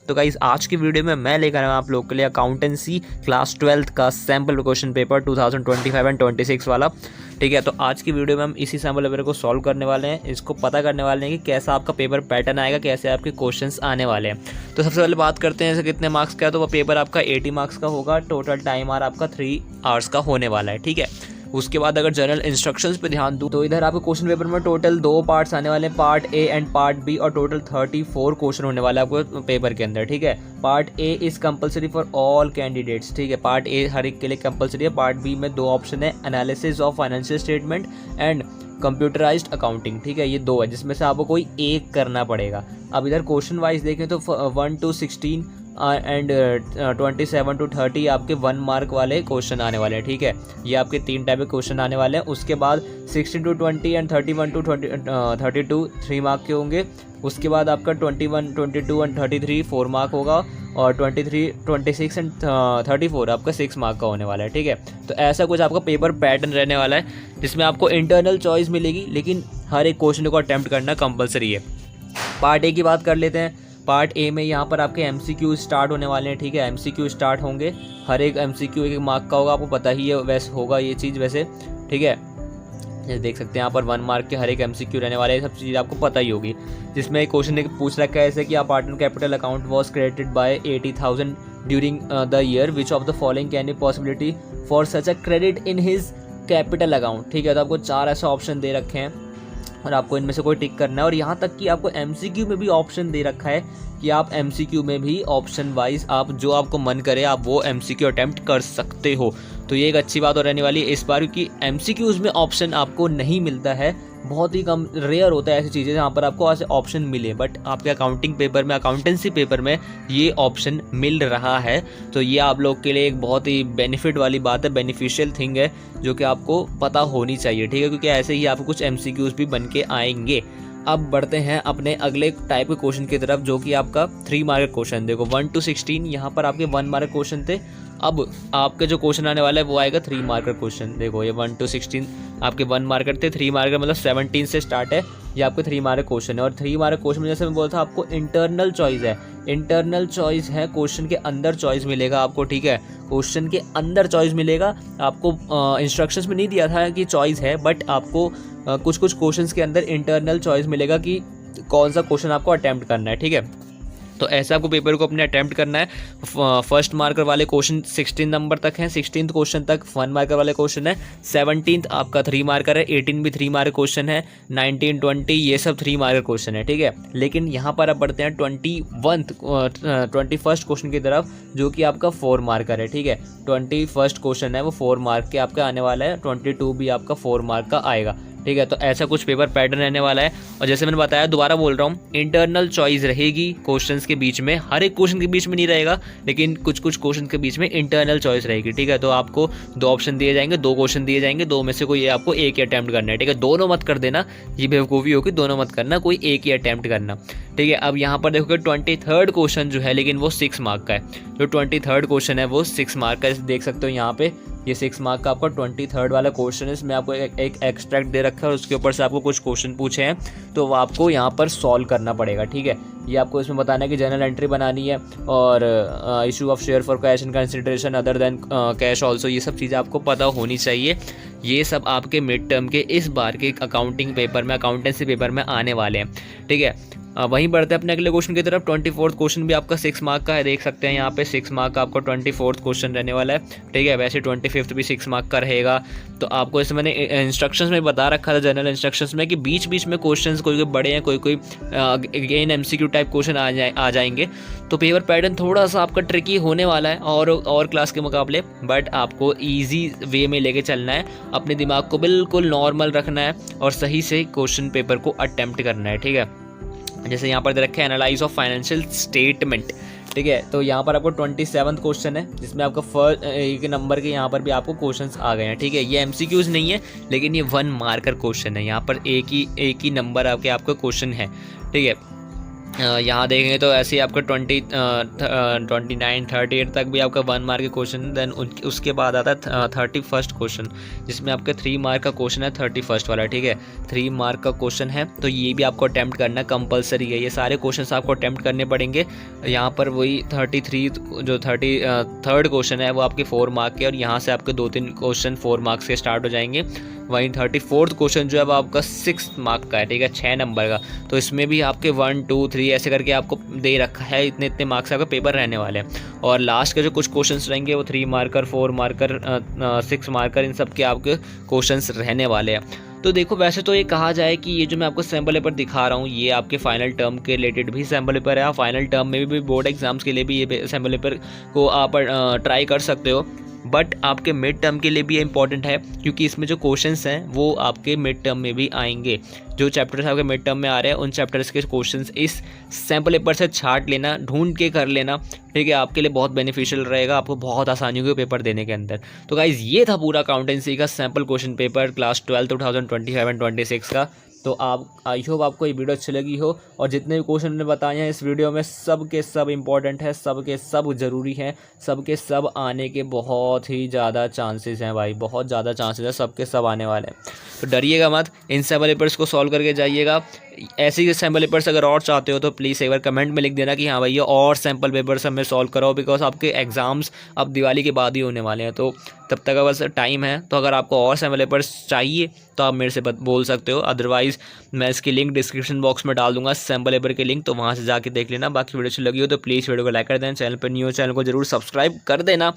तो गाइस आज की वीडियो में मैं लेकर आया हूं आप लोग के लिए अकाउंटेंसी क्लास 12th का सैम्पल क्वेश्चन पेपर 2025 एंड 26 वाला। ठीक है, तो आज की वीडियो में हम इसी सैम्पल पेपर को सॉल्व करने वाले हैं, इसको पता करने वाले हैं कि कैसा आपका पेपर पैटर्न आएगा, कैसे आपके क्वेश्चंस आने वाले हैं। तो सबसे पहले बात करते हैं जैसे कितने मार्क्स का है। तो वो पेपर आपका 80 मार्क्स का होगा, टोटल टाइम आर आपका 3 आवर्स का होने वाला है। ठीक है, उसके बाद अगर जनरल इंस्ट्रक्शंस पे ध्यान दूं तो इधर आपको क्वेश्चन पेपर में टोटल 2 पार्ट्स आने वाले हैं, part A and part B, और टोटल 34 क्वेश्चन होने वाला है आपको पेपर के अंदर। ठीक है, part A is compulsory for all candidates. ठीक है, पार्ट ए हर एक के लिए कंपलसरी है। पार्ट बी में 2 ऑप्शन है, analysis of financial statement and computerised accounting. ठीक है, ये 2 है जिसमें से आपको कोई एक करना पड़ेगा। अब इधर क्वेश्चन वाइज देखें तो 1 to 16 एंड 27 to 30 आपके 1 मार्क वाले क्वेश्चन आने वाले हैं। ठीक है, ये आपके 3 टाइप के क्वेश्चन आने वाले हैं। उसके बाद 16 to 20 एंड 31 to 32 3 मार्क के होंगे। उसके बाद आपका 21, 22 एंड 33 4 मार्क होगा, और 23, 26 एंड 34 आपका 6 मार्क का होने वाला है। ठीक है, तो ऐसा कुछ आपका पेपर पैटर्न रहने वाला है जिसमें आपको इंटरनल चॉइस मिलेगी, लेकिन हर एक क्वेश्चन को अटेम्प्ट करना कंपलसरी है। पार्ट ए की बात कर लेते हैं। पार्ट ए में यहाँ पर आपके MCQ स्टार्ट होने वाले हैं। ठीक है, MCQ स्टार्ट होंगे, हर एक MCQ 1 मार्क का होगा, आपको पता ही है वैसे होगा ये चीज़ वैसे। ठीक है, जैसे देख सकते हैं यहाँ पर 1 मार्क के हर एक MCQ रहने वाले हैं, सब चीज़ आपको पता ही होगी। जिसमें एक क्वेश्चन पूछ रखा है ऐसे कि partner capital account was credited bye 80,000 during the year, which of the following can be possibility for such a credit in his capital account. ठीक है, तो आपको 4 ऐसे ऑप्शन दे रखे हैं और आपको इनमें से कोई टिक करना है। और यहाँ तक कि आपको MCQ में भी ऑप्शन दे रखा है कि आप MCQ में भी ऑप्शन वाइज आप जो आपको मन करे आप वो MCQ अटेम्प्ट कर सकते हो। तो ये एक अच्छी बात और रहने वाली है इस बार, क्योंकि MCQs में ऑप्शन आपको नहीं मिलता है, बहुत ही कम रेयर होता है ऐसी चीज़ें जहाँ पर आपको ऐसे ऑप्शन मिले, बट आपके अकाउंटिंग पेपर में, अकाउंटेंसी पेपर में ये ऑप्शन मिल रहा है। तो ये आप लोग के लिए एक बहुत ही बेनिफिट वाली बात है, बेनिफिशियल थिंग है जो कि आपको पता होनी चाहिए। ठीक है, क्योंकि ऐसे ही आपको कुछ MCQs भी बन के आएंगे। अब बढ़ते हैं अपने अगले टाइप के क्वेश्चन की तरफ, जो कि आपका 3 मार्क क्वेश्चन। देखो 1 to 16 यहाँ पर आपके 1 मार्क क्वेश्चन थे, अब आपके जो क्वेश्चन आने वाला है वो आएगा 3 मार्क क्वेश्चन। देखो ये 1 to 16 आपके 1 मार्कर थे, 3 मार्कर मतलब 17 से स्टार्ट है, ये आपके 3 मार्क क्वेश्चन है। और 3 मार्क क्वेश्चन में जैसे मैं बोला था आपको इंटरनल चॉइस है, इंटरनल चॉइस है, क्वेश्चन के अंदर चॉइस मिलेगा आपको। ठीक है, क्वेश्चन के अंदर चॉइस मिलेगा आपको, इंस्ट्रक्शंस में नहीं दिया था कि चॉइस है, बट आपको कुछ कुछ क्वेश्चंस के अंदर इंटरनल चॉइस मिलेगा कि कौन सा क्वेश्चन आपको अटेम्प्ट करना है। ठीक है, तो ऐसा आपको पेपर को अपने अटेम्प्ट करना है। फर्स्ट मार्कर वाले क्वेश्चन 16 नंबर तक हैं, 16th क्वेश्चन तक 1 मार्कर वाले क्वेश्चन है, 17th आपका 3 मार्कर है, 18 भी 3 मार्क क्वेश्चन है, 19, 20 ये सब 3 मार्कर क्वेश्चन है। ठीक है, लेकिन यहाँ पर अब बढ़ते हैं 21st क्वेश्चन की तरफ, जो कि आपका 4 मार्कर है। ठीक है, 21st क्वेश्चन है वो 4 मार्क के आपका आने वाला है, 22 भी आपका 4 मार्क का आएगा। ठीक है, तो ऐसा कुछ पेपर पैटर्न रहने वाला है। और जैसे मैंने बताया, दोबारा बोल रहा हूँ, इंटरनल चॉइस रहेगी क्वेश्चंस के बीच में, हर एक क्वेश्चन के बीच में नहीं रहेगा, लेकिन कुछ कुछ क्वेश्चन के बीच में इंटरनल चॉइस रहेगी। ठीक है, तो आपको 2 ऑप्शन दिए जाएंगे, 2 क्वेश्चन दिए जाएंगे, 2 में से कोई आपको एक ही अटैम्प्ट करना है। ठीक है, दोनों मत कर देना, ये बेवकूफ़ी होगी, दोनों मत करना, कोई एक ही अटैम्प्ट करना। ठीक है, अब यहाँ पर देखोगे 23rd क्वेश्चन जो है, लेकिन वो 6 मार्क का है। जो 23rd क्वेश्चन है वो 6 मार्क का, देख सकते हो यहाँ पे, ये 6 मार्क का आपका 23rd वाला क्वेश्चन है। इसमें आपको एक एक्सट्रैक्ट दे रखा है और उसके ऊपर से आपको कुछ क्वेश्चन पूछे हैं, तो वो आपको यहाँ पर सॉल्व करना पड़ेगा। ठीक है, ये आपको इसमें बताना है कि जर्नल एंट्री बनानी है, और issue of share for cash in consideration other than cash also, ये सब चीज़ें आपको पता होनी चाहिए। ये सब आपके मिड टर्म के इस बार के अकाउंटिंग पेपर में, अकाउंटेंसी पेपर में आने वाले हैं। ठीक है, वहीं बढ़ते हैं अपने अगले क्वेश्चन की तरफ। 24th क्वेश्चन भी आपका 6 मार्क का है, देख सकते हैं यहाँ पे 6 मार्क का आपका 24th क्वेश्चन रहने वाला है। ठीक है, वैसे 25th भी 6 मार्क का रहेगा। तो आपको इसमें मैंने इंस्ट्रक्शंस में बता रखा था, जनरल इंस्ट्रक्शंस में, कि बीच बीच में क्वेश्चंस कोई कोई बड़े हैं, कोई कोई अगेन MCQ टाइप क्वेश्चन आ जाएंगे। तो पेपर पैटर्न थोड़ा सा आपका ट्रिकी होने वाला है और क्लास के मुकाबले, बट आपको ईजी वे में लेके चलना है, अपने दिमाग को बिल्कुल नॉर्मल रखना है और सही से क्वेश्चन पेपर को अटेम्प्ट करना है। ठीक है, जैसे यहाँ पर दे रखा है एनालाइज ऑफ फाइनेंशियल स्टेटमेंट। ठीक है, तो यहाँ पर आपको 27th क्वेश्चन है, जिसमें आपका फर्स्ट एक नंबर के यहाँ पर भी आपको क्वेश्चंस आ गए हैं। ठीक है, ये MCQs नहीं है, लेकिन ये 1 मार्कर क्वेश्चन है, यहाँ पर एक ही नंबर आपका क्वेश्चन है। ठीक है, यहाँ देखेंगे तो ऐसे ही आपका 29 38 तक भी आपका 1 मार्क के क्वेश्चन, देन उसके बाद आता है 31st क्वेश्चन, जिसमें आपका 3 मार्क का क्वेश्चन है 31st वाला, ठीक है। 3 मार्क का क्वेश्चन है, तो ये भी आपको अटैम्प्ट करना कंपलसरी है। ये सारे क्वेश्चन आपको अटैम्प्ट करने पड़ेंगे। यहाँ पर वही 33 जो 33rd क्वेश्चन है वो आपके 4 मार्क के, और यहाँ से आपके 2-3 क्वेश्चन 4 मार्क्स के स्टार्ट हो जाएंगे। वहीं 34th क्वेश्चन जो है वो आपका 6 मार्क का है, ठीक है, 6 नंबर का। तो इसमें भी आपके 1 2 3 ऐसे करके आपको दे रखा है, इतने इतने मार्क्स आपका पेपर रहने वाले हैं। और लास्ट के जो कुछ क्वेश्चंस रहेंगे वो 3 मार्कर 4 मार्कर 6 मार्कर इन सब के आपके क्वेश्चंस रहने वाले हैं। तो देखो, वैसे तो ये कहा जाए कि ये जो मैं आपको सैम्पल पेपर दिखा रहा हूँ ये आपके फाइनल टर्म के रिलेटेड भी सैम्पल पेपर है। आप फाइनल टर्म में भी बोर्ड एग्जाम्स के लिए भी ये सैम्पल पेपर को आप ट्राई कर सकते हो, बट आपके मिड टर्म के लिए भी इंपॉर्टेंट है, क्योंकि इसमें जो क्वेश्चंस हैं वो आपके मिड टर्म में भी आएंगे। जो चैप्टर्स आपके मिड टर्म में आ रहे हैं उन चैप्टर्स के क्वेश्चंस इस सैम्पल पेपर से छांट लेना, ढूंढ के कर लेना, ठीक है। आपके लिए बहुत बेनिफिशियल रहेगा, आपको बहुत आसानी होगी पेपर देने के अंदर। तो गाइज ये था पूरा अकाउंटेंसी का सैम्पल क्वेश्चन पेपर क्लास 12 2025-26 का। तो आप आई होप आपको ये वीडियो अच्छी लगी हो, और जितने भी क्वेश्चन मैंने बताए हैं इस वीडियो में सब के सब इंपॉर्टेंट है, सब के सब ज़रूरी हैं, सब के सब आने के बहुत ही ज़्यादा चांसेस हैं भाई, बहुत ज़्यादा चांसेस हैं, सब के सब आने वाले हैं। तो डरिएगा मत, इन सैम्पल पेपर्स को सॉल्व करके जाइएगा। ऐसे ही सैम्पल पेपर्स अगर और चाहते हो तो प्लीज़ एक बार कमेंट में लिख देना कि हाँ भैया और सैम्पल पेपर्स हमें सॉल्व कराओ, बिकॉज आपके एग्ज़ाम्स अब दिवाली के बाद ही होने वाले हैं, तो तब तक का बस टाइम है। तो अगर आपको और सैम्पल पेपर्स चाहिए तो आप मेरे से बोल सकते हो, अदरवाइज़ मैं इसकी लिंक डिस्क्रिप्शन बॉक्स में डाल दूंगा, सैम्पल पेपर की लिंक, तो वहाँ से जाके देख लेना। बाकी वीडियो अच्छी लगी हो तो प्लीज़ वीडियो को लाइक कर देना, चैनल पर न्यू चैनल को जरूर सब्सक्राइब कर देना।